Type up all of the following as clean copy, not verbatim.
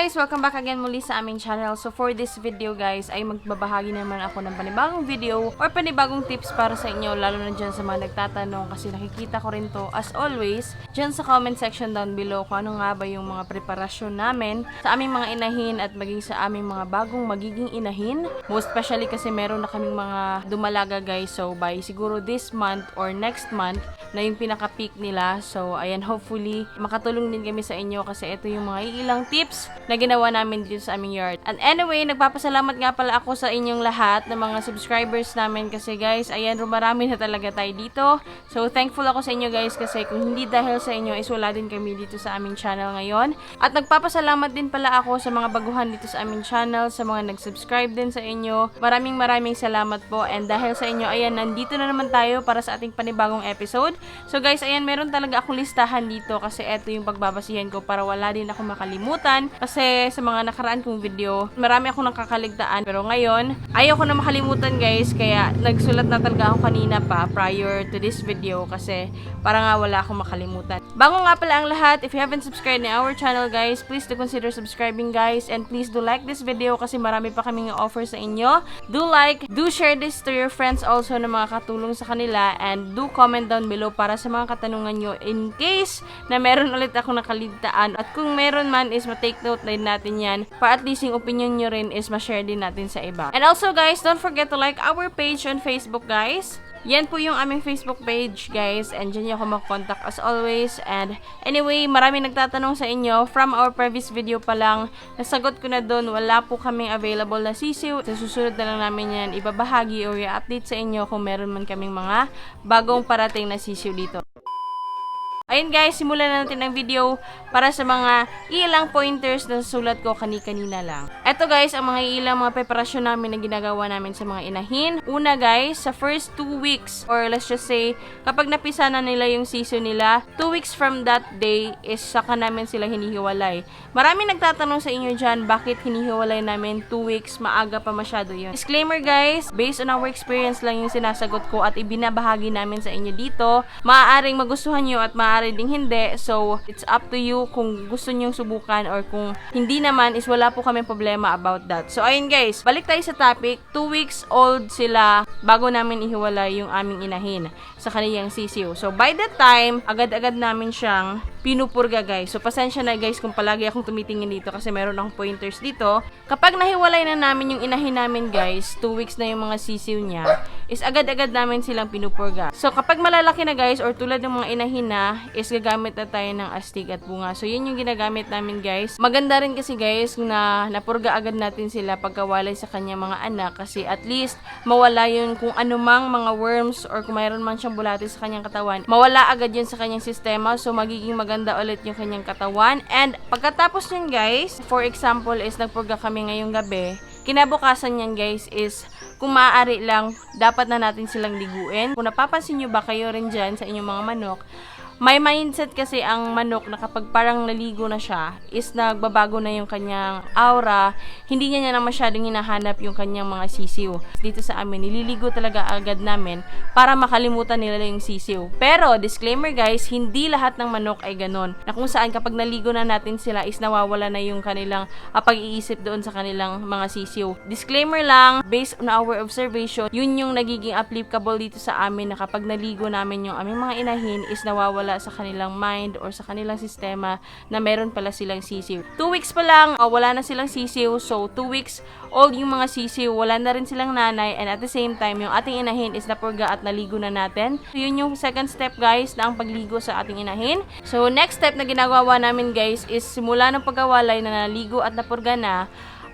guys! Welcome back again muli sa aming channel. So for this video guys, ay magbabahagi naman ako ng panibagong video or panibagong tips para sa inyo, lalo na dyan sa mga nagtatanong kasi nakikita ko rin to as always dyan sa comment section down below kung ano nga ba yung mga preparasyon namin sa aming mga inahin at maging sa aming mga bagong magiging inahin. Most especially kasi meron na kaming mga dumalaga guys, so by siguro this month or next month na yung pinaka-peak nila. So ayan, hopefully makatulong din kami sa inyo kasi ito yung mga ilang tips na ginawa namin dito sa aming yard. And anyway, nagpapasalamat nga pala ako sa inyong lahat ng mga subscribers namin kasi guys, ayan, rumarami na talaga tayo dito. So thankful ako sa inyo guys kasi kung hindi dahil sa inyo is wala din kami dito sa aming channel ngayon. At nagpapasalamat din pala ako sa mga baguhan dito sa aming channel, sa mga nag-subscribe din sa inyo. Maraming salamat po, and dahil sa inyo, ayan, nandito na naman tayo para sa ating panibagong episode. So guys, ayan, meron talaga akong listahan dito kasi ito yung pagbabasihan ko para wala din ako makalimutan. Kasi sa mga nakaraan kong video, marami akong nakakaligtaan. Pero ngayon, ayaw ko na makalimutan guys. Kaya nagsulat na talaga ako kanina pa prior to this video kasi para nga wala akong makalimutan. Bago nga pala ang lahat, if you haven't subscribed na our channel guys, please do consider subscribing guys. And please do like this video kasi marami pa kaming offer sa inyo. Do like, do share this to your friends also na mga katulong sa kanila. And do comment down below para sa mga katanungan nyo in case na meron ulit ako nakaligtaan. At kung meron man is ma-take note na natin yan para at least yung opinion nyo rin is ma-share din natin sa iba. And also guys, don't forget to like our page on Facebook guys. Yan po yung aming Facebook page guys, and dyan yung ako mag-contact as always. And anyway, marami nagtatanong sa inyo from our previous video pa lang, nasagot ko na doon, wala po kaming available na sisiw. Sa susunod na lang namin yan ibabahagi or i-update sa inyo kung meron man kaming mga bagong parating na sisiw dito. Ayun guys, simulan na natin ang video para sa mga ilang pointers na sulat ko kanina lang. Eto guys, ang mga ilang mga preparasyon namin na ginagawa namin sa mga inahin. Una guys, sa first 2 weeks or let's just say, kapag napisa na nila yung season nila, 2 weeks from that day is saka namin sila hinihiwalay. Marami nagtatanong sa inyo dyan, bakit hinihiwalay namin 2 weeks? Maaga pa masyado yun. Disclaimer guys, based on our experience lang yung sinasagot ko at ibinabahagi namin sa inyo dito. Maaaring magustuhan nyo at maaaring ding hindi. So, it's up to you kung gusto nyong subukan or kung hindi naman is wala po kami problema about that. So, ayun guys, balik tayo sa topic. 2 weeks old sila bago namin ihiwalay yung aming inahin sa kanilang sisiw. So, by that time, agad-agad namin siyang pinupurga guys. So, pasensya na guys kung palagi akong tumitingin dito kasi meron akong pointers dito. Kapag nahiwalay na namin yung inahin namin guys, 2 weeks na yung mga sisiw niya, is agad-agad namin silang pinupurga. So, kapag malalaki na guys or tulad ng mga inahin na, is gagamit na tayo ng astig at bunga. So, yun yung ginagamit namin guys. Maganda rin kasi guys na napurga agad natin sila pagkawalay sa kanya mga anak kasi at least mawala yun kung anumang mga worms or kung mayroon man siyang bulate sa kanyang katawan. Mawala agad yun sa kanyang sistema. So, magiging maganda ulit yung kanyang katawan. And pagkatapos yun guys, for example is nagpurga kami ngayong gabi, kinabukasan niyan guys is kung maaari lang, dapat na natin silang liguin. Kung napapansin nyo ba kayo rin dyan sa inyong mga manok, may mindset kasi ang manok na kapag parang naligo na siya, is nagbabago na yung kanyang aura, hindi niya na masyadong hinahanap yung kanyang mga sisiw. Dito sa amin, nililigo talaga agad namin para makalimutan nila yung sisiw. Pero, disclaimer guys, hindi lahat ng manok ay ganon. Na kung saan kapag naligo na natin sila is nawawala na yung kanilang pag-iisip doon sa kanilang mga sisiw. Disclaimer lang, based on our observation, yun yung nagiging applicable dito sa amin na kapag naligo namin yung aming mga inahin is nawawala sa kanilang mind or sa kanilang sistema na meron pala silang sisiw. 2 weeks pa lang, wala na silang sisiw. So, 2 weeks old yung mga sisiw, wala na rin silang nanay, and at the same time, yung ating inahin is napurga at naligo na natin. So, yun yung second step guys na ang pagligo sa ating inahin. So, next step na ginagawa namin guys is simula ng pagkawalay na naligo at napurga na,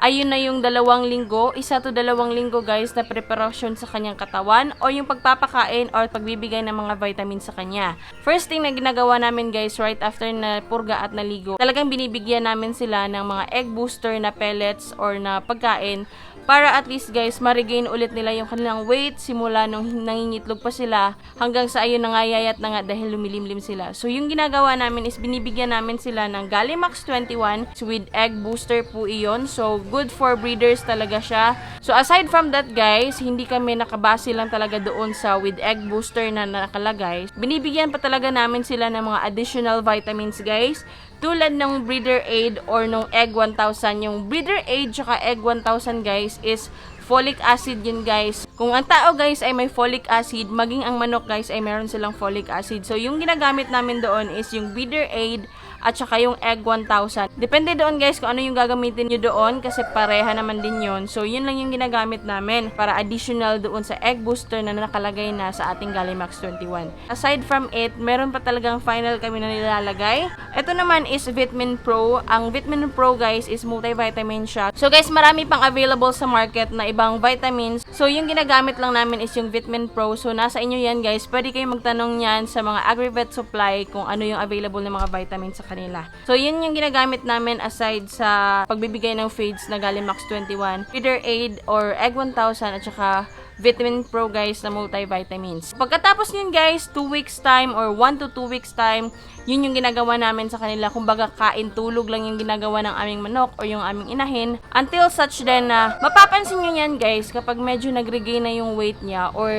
ayun na yung 2 linggo, 1 to 2 linggo guys na preparasyon sa kanyang katawan o yung pagpapakain or pagbibigay ng mga vitamins sa kanya. First thing na ginagawa namin guys right after na purga at naligo, talagang binibigyan namin sila ng mga egg booster na pellets or na pagkain para at least guys ma-regain ulit nila yung kanilang weight simula nung nangingitlog pa sila hanggang sa ayun nangayayat na nga dahil lumilimlim sila. So yung ginagawa namin is binibigyan namin sila ng Gallimax 21 with egg booster po iyon. So good for breeders talaga siya. So aside from that guys, hindi kami nakabase lang talaga doon sa with egg booster na nakalagay. Binibigyan pa talaga namin sila ng mga additional vitamins guys tulad ng Breeder Aid or nung Egg 1000. Yung Breeder Aid tsaka Egg 1000 guys is folic acid yun guys. Kung ang tao guys ay may folic acid, maging ang manok guys ay meron silang folic acid. So yung ginagamit namin doon is yung Breeder Aid at saka yung Egg 1000. Depende doon guys kung ano yung gagamitin nyo doon kasi pareha naman din yun. So yun lang yung ginagamit namin para additional doon sa egg booster na nakalagay na sa ating Gallimax 21. Aside from it, meron pa talagang final kami na nilalagay. Ito naman is Vitamin Pro. Ang Vitamin Pro guys is multivitamin siya. So guys, marami pang available sa market na ibang vitamins. So yung ginagamit lang namin is yung Vitamin Pro. So nasa inyo yan guys. Pwede kayong magtanong yan sa mga Agrivet Supply kung ano yung available na mga vitamins sa kanila. So, yun yung ginagamit namin aside sa pagbibigay ng feeds na Gallimax 21, Breeder Aid or Egg 1000 at saka Vitamin Pro guys na multivitamins. Pagkatapos yun guys, 2 weeks time or 1 to 2 weeks time, yun yung ginagawa namin sa kanila. Kumbaga kain tulog lang yung ginagawa ng aming manok or yung aming inahin until such then na mapapansin nyo yan guys kapag medyo nag-regain na yung weight niya or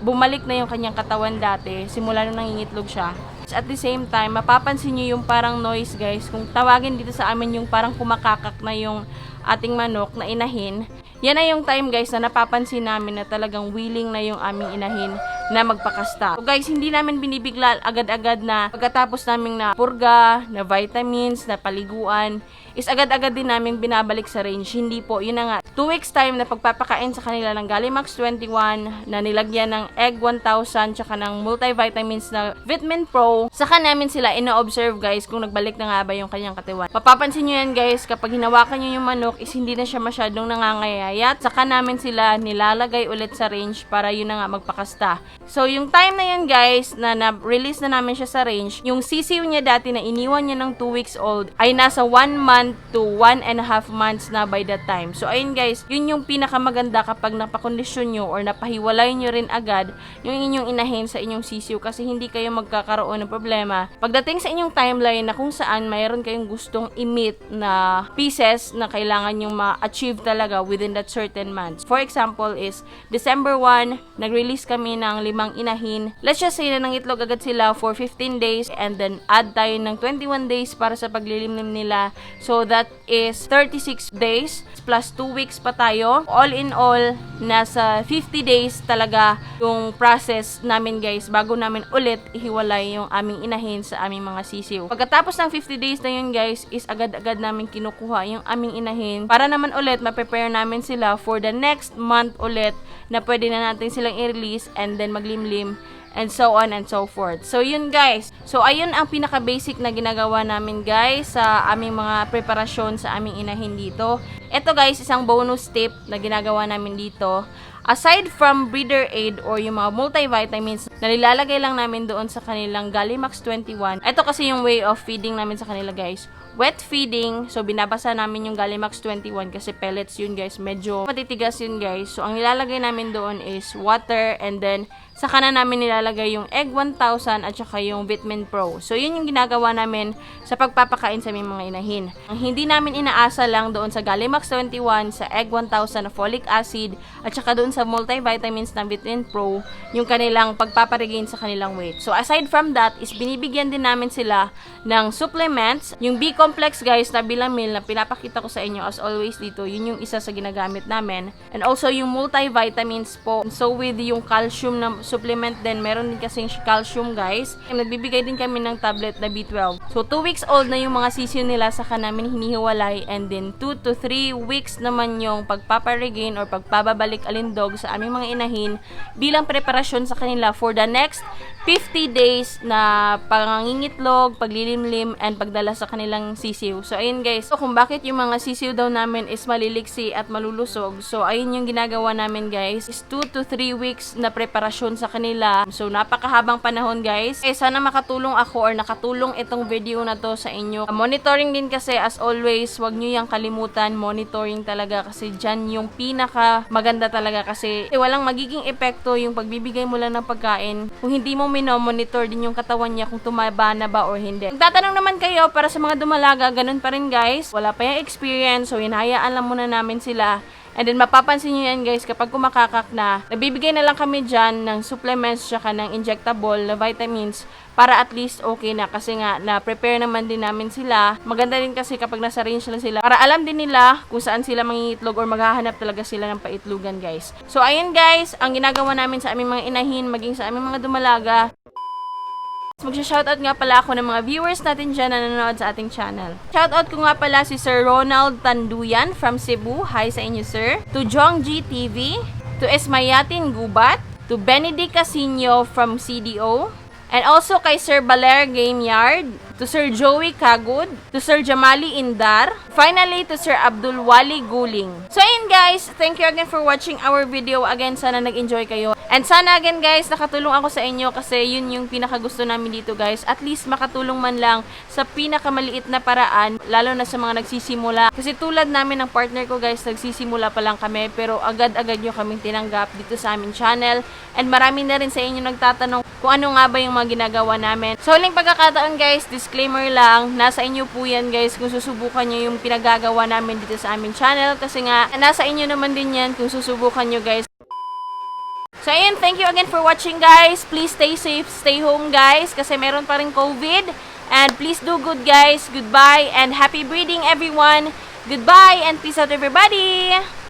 bumalik na yung kanyang katawan dati simula nung nangingitlog siya. At the same time, mapapansin nyo yung parang noise guys. Kung tawagin dito sa amin yung parang kumakakak na yung ating manok na inahin. Yan na yung time guys na napapansin namin na talagang willing na yung aming inahin na magpakasta. So guys, hindi namin binibigla agad-agad na pagkatapos naming na purga, na vitamins, na paliguan, is agad-agad din namin binabalik sa range. Hindi po, yun na nga. 2 weeks time na pagpapakain sa kanila ng Gallimax 21 na nilagyan ng Egg 1000 tsaka ng multivitamins na Vitamin Pro. Saka namin sila ino-observe guys kung nagbalik na nga ba yung kanyang katawan. Papapansin nyo yan guys, kapag hinawakan nyo yung manok is hindi na siya masyadong nangangayayat. Saka namin sila nilalagay ulit sa range para yun na nga magpakasta. So yung time na yan guys na na-release na namin siya sa range, yung sisiw niya dati na iniwan niya ng 2 weeks old ay nasa 1 month to 1.5 months na by that time. So ayun guys, yun yung pinakamaganda kapag napakondisyon nyo or napahiwalay nyo rin agad yung inyong inahin sa inyong sisiw kasi hindi kayo magkakaroon ng problema pagdating sa inyong timeline na kung saan mayroon kayong gustong i-meet na pieces na kailangan yung ma-achieve talaga within that certain month. For example is December 1, nag-release kami ng 5 inahin. Let's just say na nangitlog agad sila for 15 days and then add tayo ng 21 days para sa paglilimlim nila. So that is 36 days plus 2 weeks pa tayo. All in all, nasa 50 days talaga yung process namin guys bago namin ulit ihiwalay yung aming inahin sa aming mga sisiw. Pagkatapos ng 50 days na yun guys, is agad-agad namin kinukuha yung aming inahin para naman ulit ma-prepare namin sila for the next month ulit na pwede na natin silang i-release and then maglimlim and so on and so forth. So yun guys. So ayun ang pinaka-basic na ginagawa namin guys sa aming mga preparasyon sa aming inahin dito. Ito guys, isang bonus tip na ginagawa namin dito. Aside from Breeder Aid or yung mga multivitamins na nilalagay lang namin doon sa kanilang Gallimax 21. Ito kasi yung way of feeding namin sa kanila guys. Wet feeding. So binabasa namin yung Gallimax 21 kasi pellets yun guys. Medyo matitigas yun guys. So ang nilalagay namin doon is water and then saka na namin nilalagay yung Egg 1000 at saka yung Vitamin Pro. So yun yung ginagawa namin sa pagpapakain sa aming mga inahin. Ang hindi namin inaasa lang doon sa Gallimax 21, sa Egg 1000 na folic acid at saka doon sa multivitamins ng Vitamin Pro, yung kanilang pagpaparegain sa kanilang weight. So aside from that is binibigyan din namin sila ng supplements. Yung B-complex guys na bilang meal na pinapakita ko sa inyo as always dito, yun yung isa sa ginagamit namin. And also yung multivitamins po. So with yung calcium na supplement din, meron din kasing calcium guys. Nagbibigay din kami ng tablet na B12. So 2 weeks old na yung mga sisiw nila, saka namin hinihiwalay, and then 2 to 3 weeks naman yung pagpaparegain or pagpababalik alindog sa aming mga inahin bilang preparasyon sa kanila for the next 50 days na pangangingitlog, paglilimlim, and pagdala sa kanilang sisiw. So, ayun guys. So, kung bakit yung mga sisiw daw namin is maliliksi at malulusog. So, ayun yung ginagawa namin guys. Is 2 to 3 weeks na preparasyon sa kanila. So, napakahabang panahon guys. Sana makatulong ako or nakatulong itong video na to sa inyo. Monitoring din kasi as always, wag nyo yung kalimutan. Monitoring talaga kasi dyan yung pinaka maganda talaga kasi walang magiging epekto yung pagbibigay mo lang ng pagkain kung hindi mo monitor din yung katawan niya kung tumaba na ba or hindi. Magtatanong naman kayo para sa mga dumalaga, ganun pa rin guys. Wala pa yung experience, so hinahayaan lang muna namin sila. And then mapapansin nyo yan guys, kapag kumakakak na, nabibigay na lang kami dyan ng supplements tsaka ng injectable na vitamins para at least okay na. Kasi nga, na-prepare naman din namin sila. Maganda rin kasi kapag nasa range na sila para alam din nila kung saan sila mangingitlog or maghahanap talaga sila ng paitlugan guys. So ayun guys, ang ginagawa namin sa aming mga inahin, maging sa aming mga dumalaga. Magsha-shoutout nga pala ako ng mga viewers natin dyan na nanonood sa ating channel. Shoutout ko nga pala si Sir Ronald Tanduyan from Cebu. Hi sa inyo, sir. To Jong G TV, to Esmayatin Gubat, to Benedict Casino from CDO, and also kay Sir Baler Gameyard, to Sir Joey Kagud, to Sir Jamali Indar, finally to Sir Abdul Wali Guling. So ayun guys, thank you again for watching our video. Again, sana nag-enjoy kayo. And sana again guys, nakatulong ako sa inyo kasi yun yung pinakagusto namin dito guys. At least makatulong man lang sa pinakamaliit na paraan, lalo na sa mga nagsisimula. Kasi tulad namin ng partner ko guys, nagsisimula pa lang kami pero agad-agad nyo kaming tinanggap dito sa aming channel. And marami na rin sa inyo nagtatanong kung ano nga ba yung mga ginagawa namin. So huling pagkakataon guys, disclaimer lang, nasa inyo po yan guys kung susubukan nyo yung pinagagawa namin dito sa aming channel. Kasi nga, nasa inyo naman din yan kung susubukan nyo guys. So ayun, thank you again for watching guys. Please stay safe, stay home guys kasi meron pa rin COVID. And please do good guys. Goodbye and happy breeding everyone. Goodbye and peace out everybody.